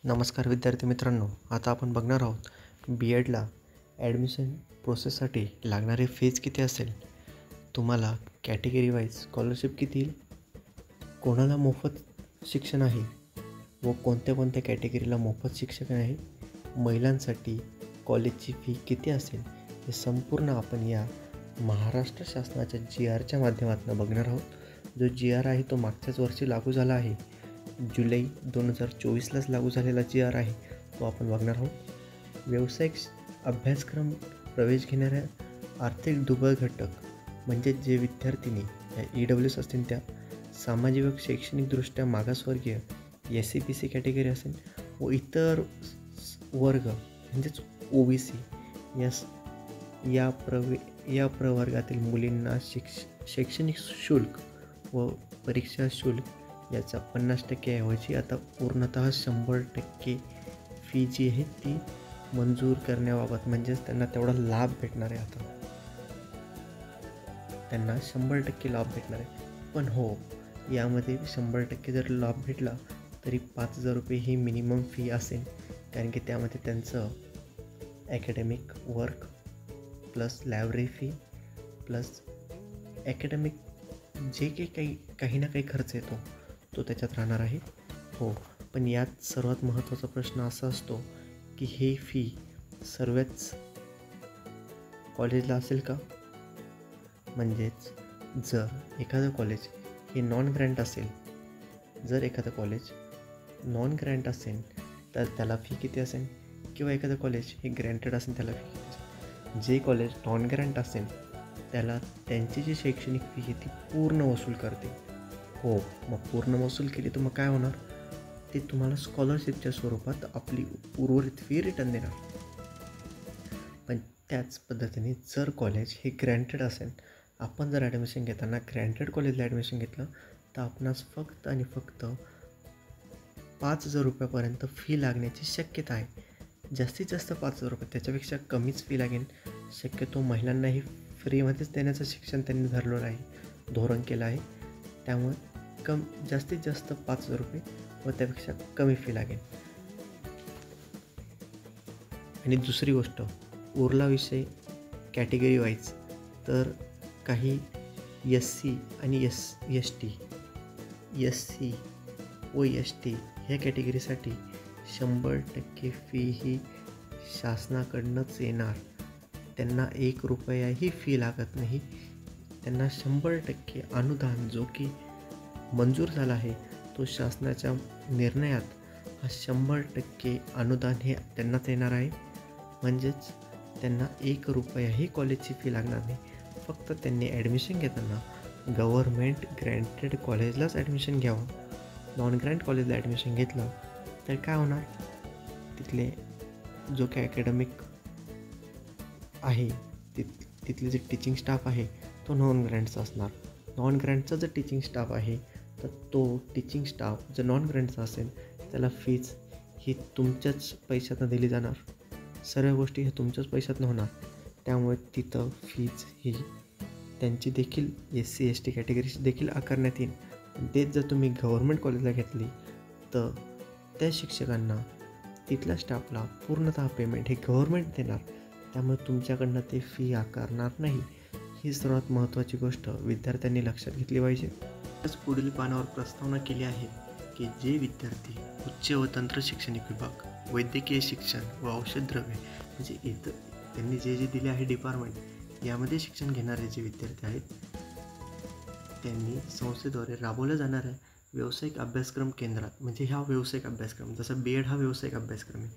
नमस्कार विद्यार्थी मित्रांनो, आता आपण बघणार आहोत बी एडला ॲडमिशन प्रोसेससाठी लागणारी फीज किती असेल, तुम्हाला कॅटेगरी वाईज स्कॉलरशिप किती येईल, कोणाला मोफत शिक्षण आहे व कोणत्या कोणत्या कॅटेगरीला मोफत शिक्षण आहे, महिलांसाठी कॉलेजची फी किती असेल, हे संपूर्ण आपण या महाराष्ट्र शासनाच्या GRच्या माध्यमातून बघणार आहोत. जो GR आहे तो मागच्याच वर्षी लागू झाला आहे. जुलै 2024लाच लागू झालेला GR आहे, तो आपण बघणार आहोत. व्यावसायिक अभ्यासक्रम प्रवेश घेणाऱ्या आर्थिक दुर्बल घटक म्हणजे जे विद्यार्थिनी या EWS असतील, त्या सामाजिक व शैक्षणिकदृष्ट्या मागासवर्गीय SC/BC कॅटेगरी असेल व इतर वर्ग म्हणजेच OBC या प्रवर्गातील मुलींना शैक्षणिक शुल्क व परीक्षा शुल्क याचा 50% ऐवजी आता पूर्णतः 100% फी जी आहे ती मंजूर करण्याबाबत, म्हणजेच त्यांना तेवढा लाभ भेटणार आहे. आता त्यांना 100% लाभ भेटणार आहे. पण हो, यामध्ये 100% जर लाभ भेटला तरी 5,000 रुपये ही मिनिमम फी असेल, कारण की त्यामध्ये त्यांचं academic work plus library fee plus academic जे काही ना काही खर्च येतो तो त्याच्यात राहणार आहे. हो, पण यात सर्वात महत्त्वाचा प्रश्न असा असतो की हे फी सर्वच कॉलेजला असेल का? म्हणजेच जर एखादं कॉलेज हे नॉन ग्रँट असेल, जर एखादं कॉलेज नॉन ग्रँट असेल तर त्याला फी किती असेल, किंवा एखादं कॉलेज हे ग्रँटेड असेल त्याला फी किती असेल. जे कॉलेज नॉन ग्रँट असेल त्याला त्यांची जी शैक्षणिक फी आहे ती पूर्ण वसूल करते. हो, मग पूर्ण वसूल केली तर मग काय होणार, ते तुम्हाला स्कॉलरशिपच्या स्वरूपात आपली उर्वरित फी रिटर्न देणार. पण त्याच पद्धतीने जर कॉलेज हे ग्रँटेड असेल, आपण जर ॲडमिशन घेताना ग्रँटेड कॉलेजला ॲडमिशन घेतलं तर आपणास फक्त आणि फक्त 5,000 रुपयापर्यंत फी लागण्याची शक्यता आहे. जास्तीत जास्त 5,000 रुपये, त्याच्यापेक्षा कमीच फी लागेल. शक्यतो महिलांनाही फ्रीमध्येच देण्याचं शिक्षण त्यांनी धरलेलं आहे, धोरण केलं आहे. त्यामुळे जास्तीत जास्त 5,000 रुपये व त्यापेक्षा कमी फी लागेल. आणि दुसरी गोष्ट, उरला विषय कॅटेगरी वाईज, तर काही SC आणि ST व ST ह्या कॅटेगरीसाठी 100% फी ही शासनाकडूनच येणार. त्यांना 1 रुपयाही फी लागत नाही. त्यांना 100% अनुदान जो की मंजूर झाला आहे, तो शासनाच्या निर्णयात हा 100% अनुदान हे त्यांनाच येणार आहे. म्हणजेच त्यांना 1 रुपयाही कॉलेजची फी लागणार नाही. फक्त त्यांनी ॲडमिशन घेताना गव्हर्मेंट ग्रँटेड कॉलेजलाच ॲडमिशन घ्यावं. नॉन ग्रँट कॉलेजला ॲडमिशन घेतलं तर काय होणार, तिथले जो काही ॲकॅडमिक आहे तिथले जे टीचिंग स्टाफ आहे तो नॉन ग्रँटचा असणार. नॉन ग्रँटचा जर टीचिंग स्टाफ आहे तर तो टीचिंग स्टाफ जर नॉन ग्रँटचा असेल त्याला फीज ही तुमच्याच पैशातून दिली जाणार. सर्व गोष्टी हे तुमच्याच पैशातून होणार. त्यामुळे तिथं फीज ही त्यांची देखील SC/ST कॅटेगरीची देखील आकारण्यात येईल. तेच जर तुम्ही गव्हर्मेंट कॉलेजला घेतली तर त्या शिक्षकांना, तिथल्या स्टाफला पूर्णतः पेमेंट हे गव्हर्मेंट देणार. त्यामुळे तुमच्याकडनं ते फी आकारणार नाही. ही सर्वात महत्त्वाची गोष्ट विद्यार्थ्यांनी लक्षात घेतली पाहिजे. पुढील पानावर प्रस्तावना केली आहे की जे विद्यार्थी उच्च व तंत्र शैक्षणिक विभाग, वैद्यकीय शिक्षण व औषधद्रव्ये म्हणजे इतर त्यांनी जे दिले आहे डिपार्टमेंट, यामध्ये शिक्षण घेणारे जे विद्यार्थी आहेत त्यांनी संस्थेद्वारे राबवल्या जाणाऱ्या व्यावसायिक अभ्यासक्रम केंद्रात, म्हणजे ह्या व्यावसायिक अभ्यासक्रम जसं BEd हा व्यावसायिक अभ्यासक्रम आहे,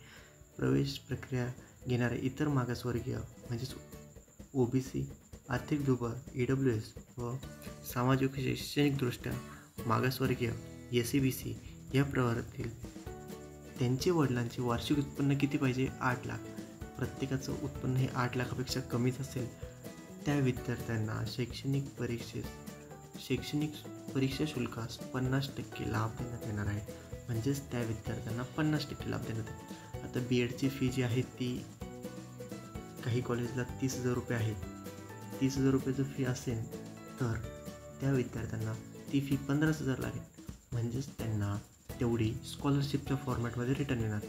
प्रवेश प्रक्रिया घेणारे इतर मागासवर्गीय म्हणजेच OBC, आर्थिक दुर्बल EWS व सामाजिक शैक्षणिकदृष्ट्या मागासवर्गीय SC/BC या प्रवर्गातील त्यांचे वडिलांचे वार्षिक उत्पन्न किती पाहिजे, 8 लाख. प्रत्येकाचं उत्पन्न हे 8 लाखापेक्षा कमीच असेल त्या विद्यार्थ्यांना शैक्षणिक परीक्षा शुल्कास 50% लाभ देण्यात येणार आहे. म्हणजेच त्या विद्यार्थ्यांना 50% लाभ देण्यात येईल. आता BEdची फी जी आहे ती काही कॉलेजला 30,000 रुपये आहे. 30,000 रुपये जर फी असेल तर त्या विद्यार्थ्यांना ती फी 15,000 लागेल. म्हणजेच त्यांना तेवढी स्कॉलरशिपच्या फॉर्मॅटमध्ये रिटर्न येणार.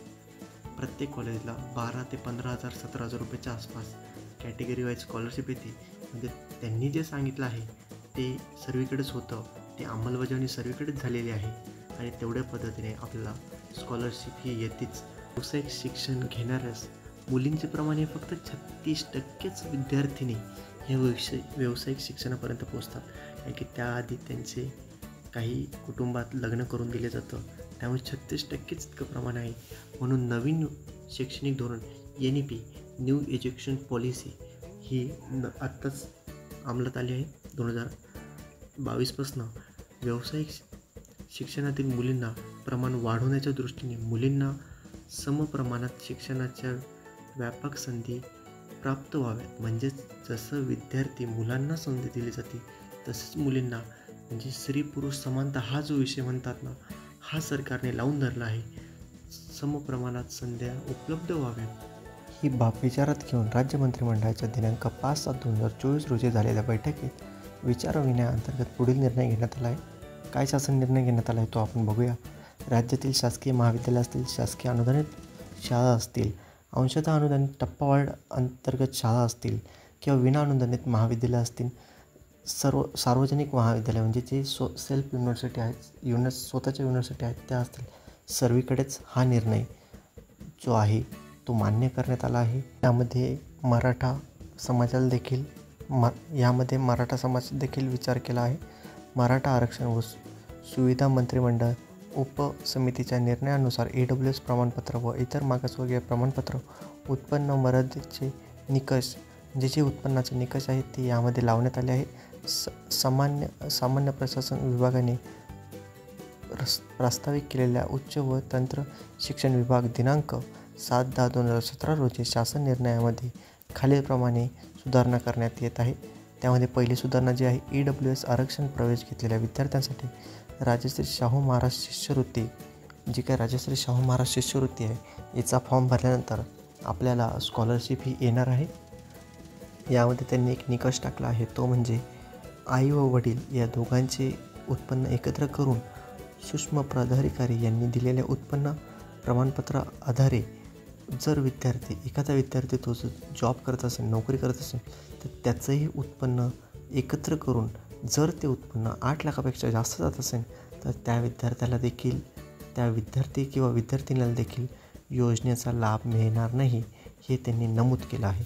प्रत्येक कॉलेजला 12 ते 15,000 17,000 रुपयाच्या आसपास कॅटेगरी वाईज स्कॉलरशिप येते. म्हणजे त्यांनी जे सांगितलं आहे ते सर्वीकडेच होतं, ते अंमलबजावणी सर्वीकडेच झालेली आहे आणि तेवढ्या पद्धतीने आपल्याला स्कॉलरशिप ही येतेच. व्यावसायिक शिक्षण घेणाऱ्यास मुलींचे प्रमाण हे फक्त 36%च विद्यार्थिनी हे व्यावसायिक शिक्षणापर्यंत पोहोचतात. कारण की त्याआधी त्यांचे काही कुटुंबात लग्न करून दिले जातं, त्यामुळे 36%च इतकं प्रमाण आहे. म्हणून नवीन शैक्षणिक धोरण NEP न्यू एज्युकेशन पॉलिसी ही आत्ताच अंमलात आली आहे. 2022पासून व्यावसायिक शिक्षणातील मुलींना प्रमाण वाढवण्याच्या दृष्टीने मुलींना समप्रमाणात शिक्षणाच्या व्यापक संधी प्राप्त व्हाव्यात. म्हणजेच जसं विद्यार्थी मुलांना संधी दिली जाते तसंच मुलींना, म्हणजे स्त्री पुरुष समानता हा जो विषय म्हणतात ना, हा सरकारने लावून धरला आहे. समप्रमाणात संध्या उपलब्ध व्हाव्यात. ही बाब विचारात घेऊन राज्य मंत्रिमंडळाच्या दिनांक 5/7/2024 रोजी झालेल्या बैठकीत विचारविनिमयाअंतर्गत पुढील निर्णय घेण्यात आला आहे. काय शासन निर्णय घेण्यात आला आहे तो आपण बघूया. राज्यातील शासकीय महाविद्यालय असतील, शासकीय अनुदानित शाळा असतील, अंशतः अनुदानित टप्पावाढ अंतर्गत शाळा असतील किंवा विना अनुदानित महाविद्यालय असतील, सर्व सार्वजनिक महाविद्यालय म्हणजे जे सेल्फ युनिव्हर्सिटी आहेत, स्वतःच्या युनिव्हर्सिटी आहेत त्या असतील, सर्वीकडेच हा निर्णय जो आहे तो मान्य करण्यात आला आहे. यामध्ये मराठा समाजाला देखील मराठा समाज देखील विचार केला आहे. मराठा आरक्षण व सुविधा मंत्रिमंडळ उपसमितीच्या निर्णयानुसार AWS प्रमाणपत्र व इतर मागासवर्गीय प्रमाणपत्र उत्पन्न मर्यादेचे निकष, जे उत्पन्नाचे निकष आहेत ते यामध्ये लावण्यात आले आहे. सामान्य प्रशासन विभागाने प्रस्तावित केलेल्या उच्च व तंत्र शिक्षण विभाग दिनांक 7/10/2017 रोजी शासन निर्णयामध्ये खालीलप्रमाणे सुधारणा करण्यात येत आहे. त्यामध्ये पहिली सुधारणा जी आहे, AWS आरक्षण प्रवेश घेतलेल्या विद्यार्थ्यांसाठी राजश्री शाहू महाराज शिष्यवृत्ती, जी काय राजश्री शाहू महाराज शिष्यवृत्ती आहे, याचा फॉर्म भरल्यानंतर आपल्याला स्कॉलरशिप ही येणार आहे. यामध्ये त्यांनी एक निकष टाकला आहे, तो म्हणजे आई व वडील या दोघांचे उत्पन्न एकत्र करून सूक्ष्म पदाधिकारी यांनी दिलेल्या उत्पन्न प्रमाणपत्र आधारे जर एखादा विद्यार्थी तो जॉब करत असेल, नोकरी करत असेल, तर त्याचंही उत्पन्न एकत्र करून जर ते उत्पन्न 8 लाखापेक्षा जास्त जात असेल तर त्या विद्यार्थ्याला देखील, त्या विद्यार्थी किंवा विद्यार्थिनीला देखील योजनेचा लाभ मिळणार नाही, हे त्यांनी नमूद केलं आहे.